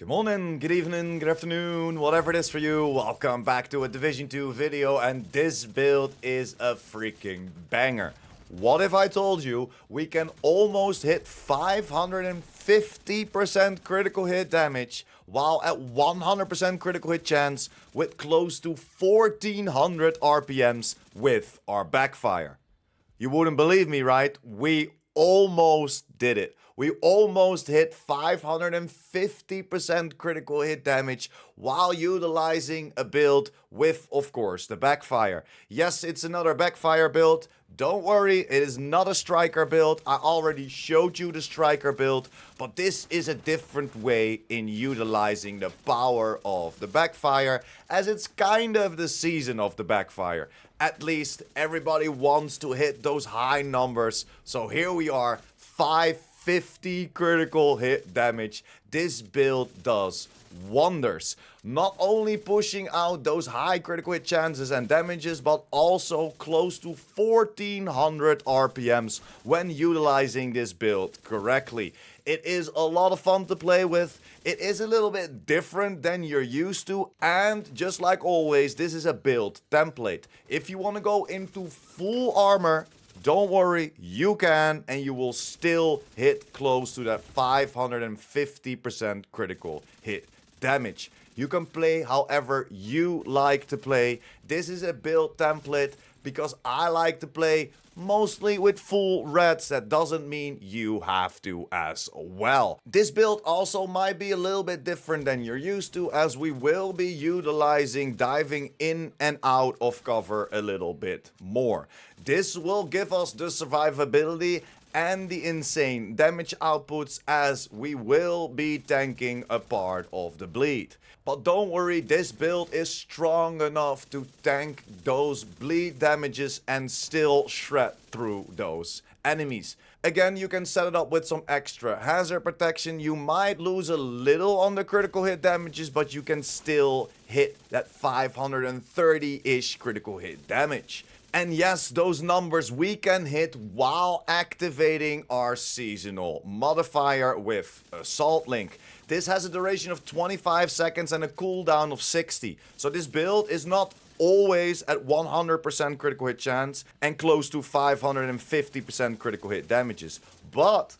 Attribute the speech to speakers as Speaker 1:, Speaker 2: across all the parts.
Speaker 1: Good morning, good evening, good afternoon, whatever it is for you. Welcome back to a Division 2 video, and this build is a freaking banger. What if I told you we can almost hit 550% critical hit damage while at 100% critical hit chance with close to 1400 RPMs with our Backfire? You wouldn't believe me, right? We almost did it. We almost hit 550% critical hit damage while utilizing a build with, of course, the Backfire. Yes, it's another Backfire build. Don't worry, it is not a striker build. I already showed you the striker build, but this is a different way in utilizing the power of the Backfire, as it's kind of the season of the Backfire. At least everybody wants to hit those high numbers, so here we are, 550 critical hit damage. This build does wonders. Not only pushing out those high critical hit chances and damages, but also close to 1400 RPMs when utilizing this build correctly. It is a lot of fun to play with. It is a little bit different than you're used to, and just like always, this is a build template. If you want to go into full armor, don't worry, you can, and you will still hit close to that 550% critical hit damage. You can play however you like to play. This is a build template because I like to play mostly with full reds. That doesn't mean you have to as well. This build also might be a little bit different than you're used to, as we will be utilizing diving in and out of cover a little bit more. This will give us the survivability and the insane damage outputs, as we will be tanking a part of the bleed. But don't worry, this build is strong enough to tank those bleed damages and still shred through those enemies. Again, you can set it up with some extra hazard protection. You might lose a little on the critical hit damages, but you can still hit that 530-ish critical hit damage. And yes, those numbers we can hit while activating our seasonal modifier with Assault Link. This has a duration of 25 seconds and a cooldown of 60. So this build is not always at 100% critical hit chance and close to 550% critical hit damages. But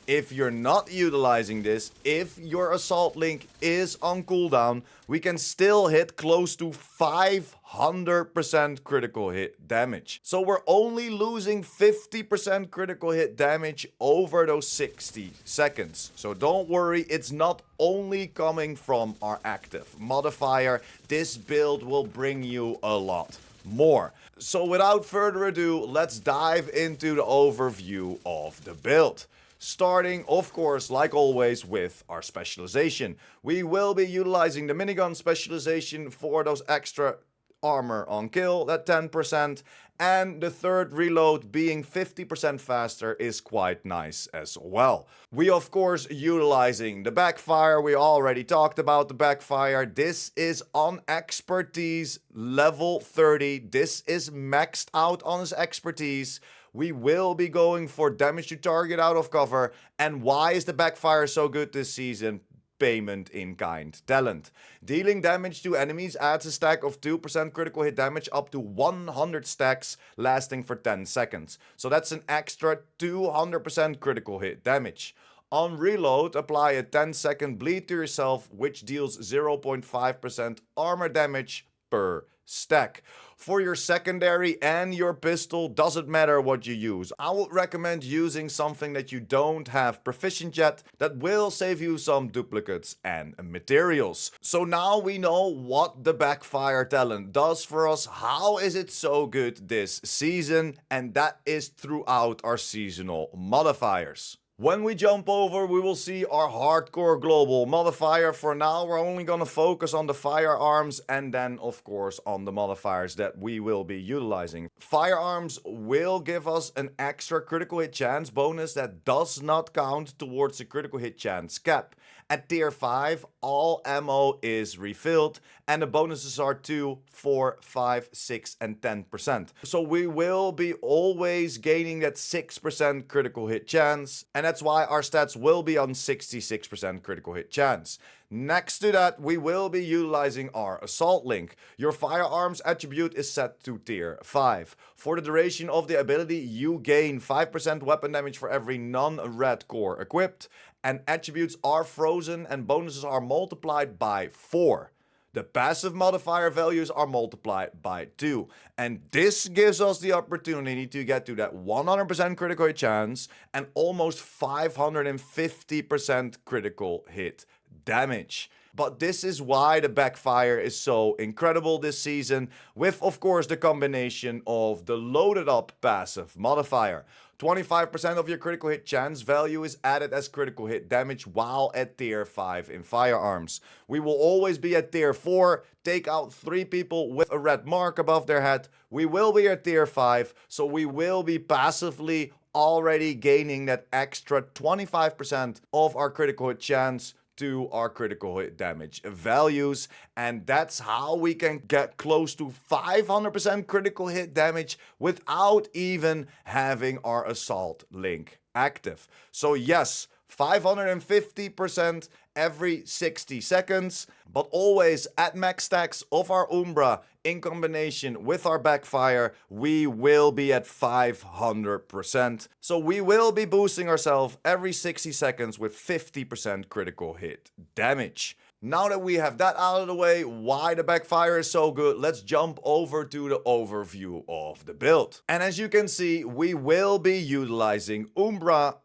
Speaker 1: if you're not utilizing this, if your Assault Link is on cooldown, we can still hit close to 500% critical hit damage. So we're only losing 50% critical hit damage over those 60 seconds. So don't worry, it's not only coming from our active modifier. This build will bring you a lot more. So without further ado, let's dive into the overview of the build. Starting, of course, like always, with our specialization. We will be utilizing the minigun specialization for those extra armor on kill, that 10%, and the third reload being 50% faster is quite nice as well. We, of course, utilizing the Backfire. We already talked about the Backfire. This is on expertise level 30. This is maxed out on his expertise. We will be going for damage to target out of cover. And why is the Backfire so good this season? Payment in kind talent. Dealing damage to enemies adds a stack of 2% critical hit damage up to 100 stacks, lasting for 10 seconds. So that's an extra 200% critical hit damage. On reload, apply a 10-second bleed to yourself, which deals 0.5% armor damage per stack. For your secondary and your pistol, doesn't matter what you use. I would recommend using something that you don't have proficient yet, that will save you some duplicates and materials. So now we know what the Backfire talent does for us. How is it so good this season? And that is throughout our seasonal modifiers. When we jump over, we will see our hardcore global modifier. For now, we're only gonna focus on the firearms and then, of course, on the modifiers that we will be utilizing. Firearms will give us an extra critical hit chance bonus that does not count towards the critical hit chance cap. At tier 5, all ammo is refilled, and the bonuses are 2, 4, 5, 6, and 10%. So we will be always gaining that 6% critical hit chance, and that's why our stats will be on 66% critical hit chance. Next to that, we will be utilizing our Assault Link. Your firearms attribute is set to tier 5. For the duration of the ability, you gain 5% weapon damage for every non-red core equipped, and attributes are frozen and bonuses are multiplied by 4. The passive modifier values are multiplied by 2. And this gives us the opportunity to get to that 100% critical hit chance and almost 550% critical hit damage. But this is why the Backfire is so incredible this season, with of course the combination of the loaded up passive modifier. 25% of your critical hit chance value is added as critical hit damage while at tier 5 in firearms. We will always be at tier 4, take out 3 people with a red mark above their head. We will be at tier 5, so we will be passively already gaining that extra 25% of our critical hit chance to our critical hit damage values, and that's how we can get close to 500% critical hit damage without even having our Assault Link active. So yes, 550% every 60 seconds, but always at max stacks of our Umbra in combination with our Backfire, we will be at 500%. So we will be boosting ourselves every 60 seconds with 50% critical hit damage. Now that we have that out of the way, why the Backfire is so good, let's jump over to the overview of the build. And as you can see, we will be utilizing Umbra,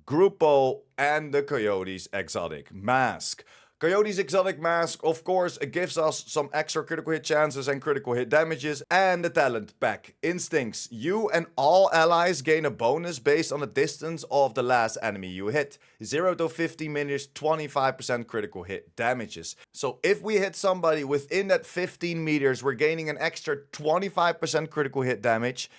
Speaker 1: Grupo, and the Coyote's Exotic Mask. Coyote's Exotic Mask, of course, it gives us some extra critical hit chances and critical hit damages, and the talent Pack Instincts. You and all allies gain a bonus based on the distance of the last enemy you hit. 0 to 50 meters, 25% critical hit damages. So if we hit somebody within that 15 meters, we're gaining an extra 25% critical hit damage,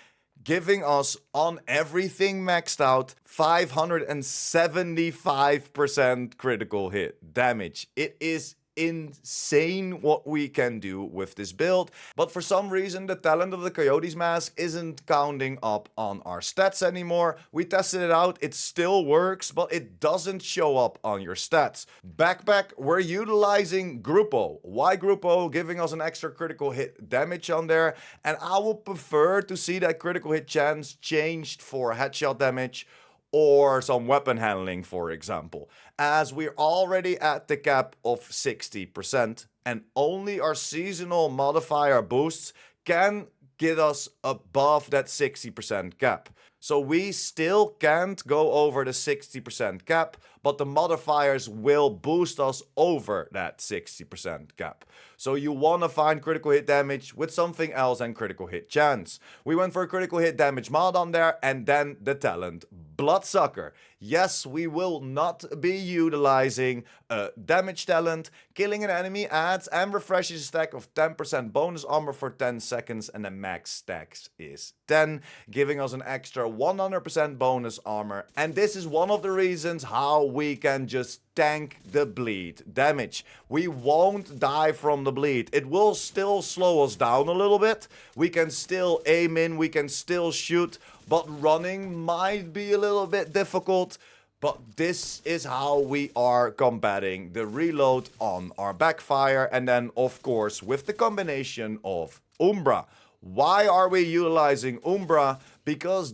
Speaker 1: giving us, on everything maxed out, 575% critical hit damage. It is insane what we can do with this build, but for some reason the talent of the Coyote's Mask isn't counting up on our stats anymore. We tested it out, it still works, but it doesn't show up on your stats. Backpack, we're utilizing Grupo. Why Grupo? Giving us an extra critical hit damage on there, and I would prefer to see that critical hit chance changed for headshot damage or some weapon handling, for example, as we're already at the cap of 60%, and only our seasonal modifier boosts can get us above that 60% cap. So we still can't go over the 60% cap, but the modifiers will boost us over that 60% cap. So you want to find critical hit damage with something else and critical hit chance. We went for a critical hit damage mod on there, and then the talent Bloodsucker. Yes, we will not be utilizing a damage talent. Killing an enemy adds and refreshes a stack of 10% bonus armor for 10 seconds, and the max stacks is 10, giving us an extra 100% bonus armor. And this is one of the reasons how we can just tank the bleed damage. We won't die from the bleed. It will still slow us down a little bit. We can still aim in, we can still shoot, but running might be a little bit difficult. But this is how we are combating the reload on our Backfire, and then of course with the combination of Umbra. Why are we utilizing Umbra? Because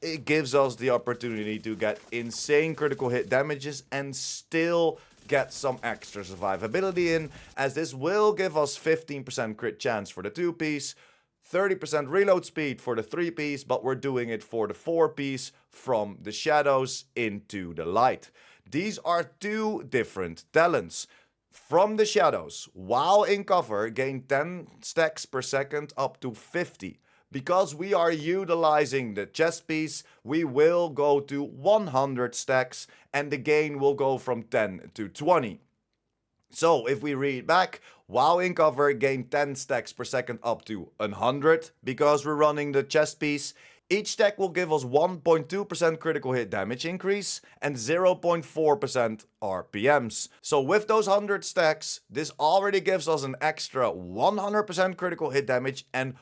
Speaker 1: it gives us the opportunity to get insane critical hit damages and still get some extra survivability in, as this will give us 15% crit chance for the 2-piece, 30% reload speed for the 3-piece, but we're doing it for the 4-piece from the shadows into the light. These are two different talents. From the shadows, while in cover, gain 10 stacks per second up to 50. Because we are utilizing the chest piece, we will go to 100 stacks, and the gain will go from 10 to 20. So if we read back, while in cover, gain 10 stacks per second up to 100 because we're running the chest piece. Each stack will give us 1.2% critical hit damage increase and 0.4% RPMs. So with those 100 stacks, this already gives us an extra 100% critical hit damage and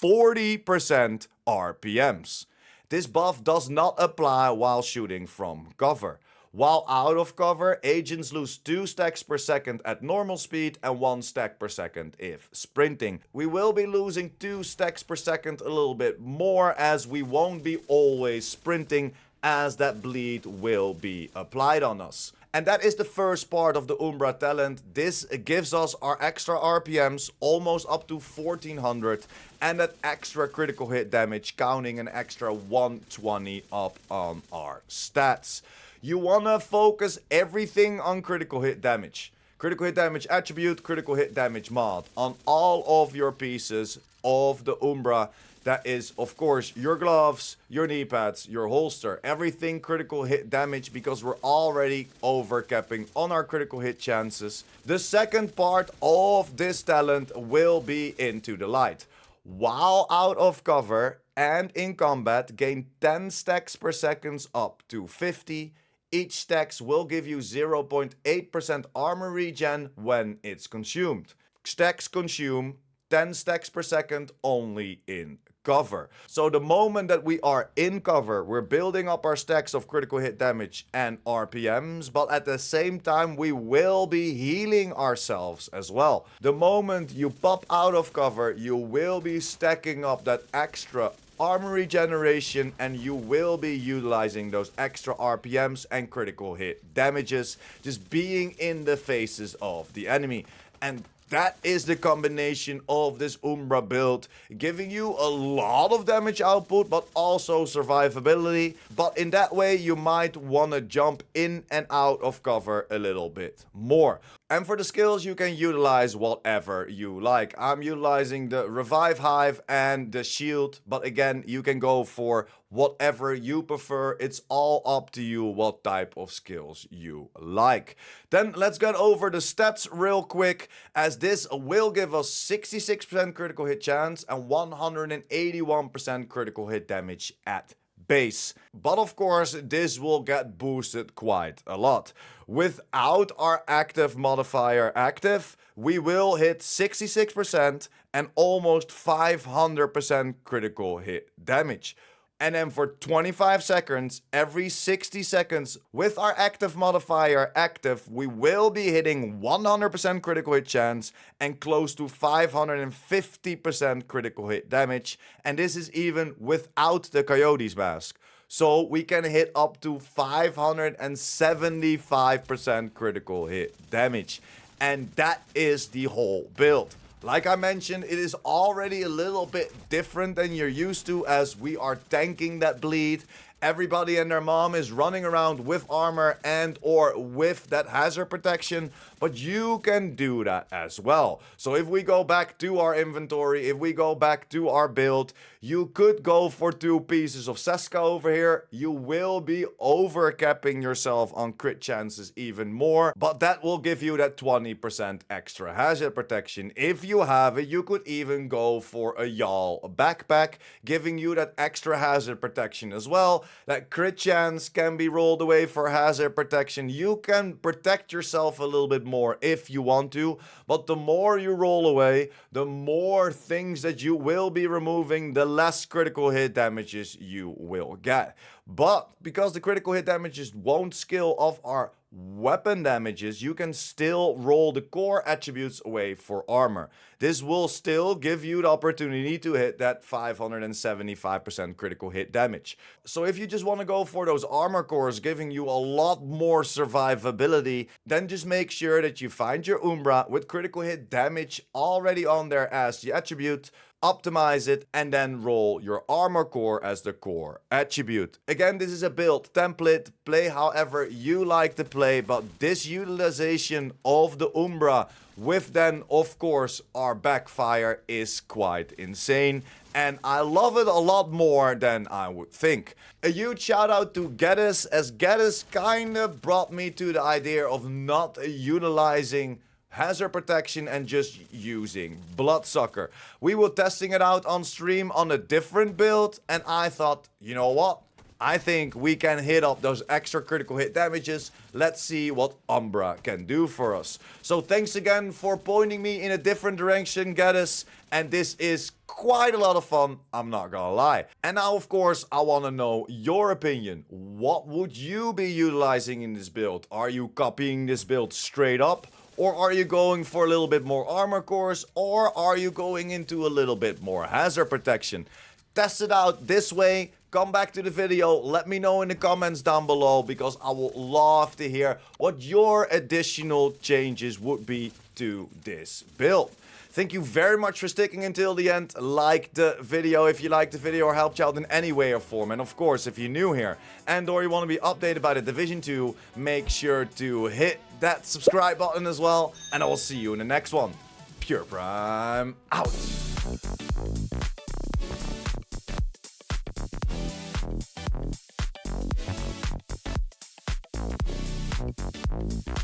Speaker 1: 40% RPMs. This buff does not apply while shooting from cover. While out of cover, agents lose 2 stacks per second at normal speed and 1 stack per second if sprinting. We will be losing 2 stacks per second a little bit more, as we won't be always sprinting, as that bleed will be applied on us. And that is the first part of the Umbra talent. This gives us our extra RPMs, almost up to 1400, and that extra critical hit damage, counting an extra 120 up on our stats. You wanna focus everything on critical hit damage. Critical hit damage attribute, critical hit damage mod on all of your pieces of the Umbra. That is, of course, your gloves, your knee pads, your holster, everything critical hit damage, because we're already overcapping on our critical hit chances. The second part of this talent will be Into the Light. While out of cover and in combat, gain 10 stacks per second up to 50. Each stacks will give you 0.8% armor regen when it's consumed. Stacks consume 10 stacks per second only in cover. So the moment that we are in cover, we're building up our stacks of critical hit damage and RPMs, but at the same time we will be healing ourselves as well. The moment you pop out of cover, you will be stacking up that extra armor regeneration, and you will be utilizing those extra RPMs and critical hit damages, just being in the faces of the enemy. And that is the combination of this Umbra build, giving you a lot of damage output, but also survivability. But in that way, you might want to jump in and out of cover a little bit more. And for the skills, you can utilize whatever you like. I'm utilizing the Revive Hive and the Shield, but again, you can go for whatever you prefer. It's all up to you what type of skills you like. Then let's get over the stats real quick, as this will give us 66% critical hit chance and 181% critical hit damage at base. But of course, this will get boosted quite a lot. Without our active modifier active, we will hit 66% and almost 500% critical hit damage. And then for 25 seconds, every 60 seconds, with our active modifier active, we will be hitting 100% critical hit chance and close to 550% critical hit damage. And this is even without the Coyote's mask. So we can hit up to 575% critical hit damage. And that is the whole build. Like I mentioned, it is already a little bit different than you're used to, as we are tanking that bleed. Everybody and their mom is running around with armor and or with that hazard protection, but you can do that as well. So if we go back to our inventory, if we go back to our build, you could go for 2 pieces of Seska over here. You will be overcapping yourself on crit chances even more, but that will give you that 20% extra hazard protection. If you have it, you could even go for a Y'all backpack, giving you that extra hazard protection as well. That crit chance can be rolled away for hazard protection. You can protect yourself a little bit more if you want to, but the more you roll away, the more things that you will be removing, the less critical hit damages you will get. But because the critical hit damages won't scale off our weapon damages, you can still roll the core attributes away for armor. This will still give you the opportunity to hit that 575% critical hit damage. So if you just want to go for those armor cores, giving you a lot more survivability, then just make sure that you find your Umbra with critical hit damage already on there as the attribute, optimize it, and then roll your armor core as the core attribute. Again, this is a build template. Play however you like to play, but this utilization of the Umbra with then, of course, our Backfire is quite insane. And I love it a lot more than I would think. A huge shout out to Geddes, as Geddes kind of brought me to the idea of not utilizing hazard protection, and just using Bloodsucker. We were testing it out on stream on a different build, and I thought, you know what? I think we can hit up those extra critical hit damages. Let's see what Umbra can do for us. So thanks again for pointing me in a different direction, Gaddis. And this is quite a lot of fun, I'm not gonna lie. And now, of course, I want to know your opinion. What would you be utilizing in this build? Are you copying this build straight up? Or are you going for a little bit more armor cores? Or are you going into a little bit more hazard protection? Test it out this way. Come back to the video, let me know in the comments down below, because I would love to hear what your additional changes would be to this build. Thank you very much for sticking until the end. Like the video if you liked the video or helped you out in any way or form. And of course, if you're new here and or you want to be updated by the Division 2, make sure to hit that subscribe button as well. And I will see you in the next one. Pure Prime out.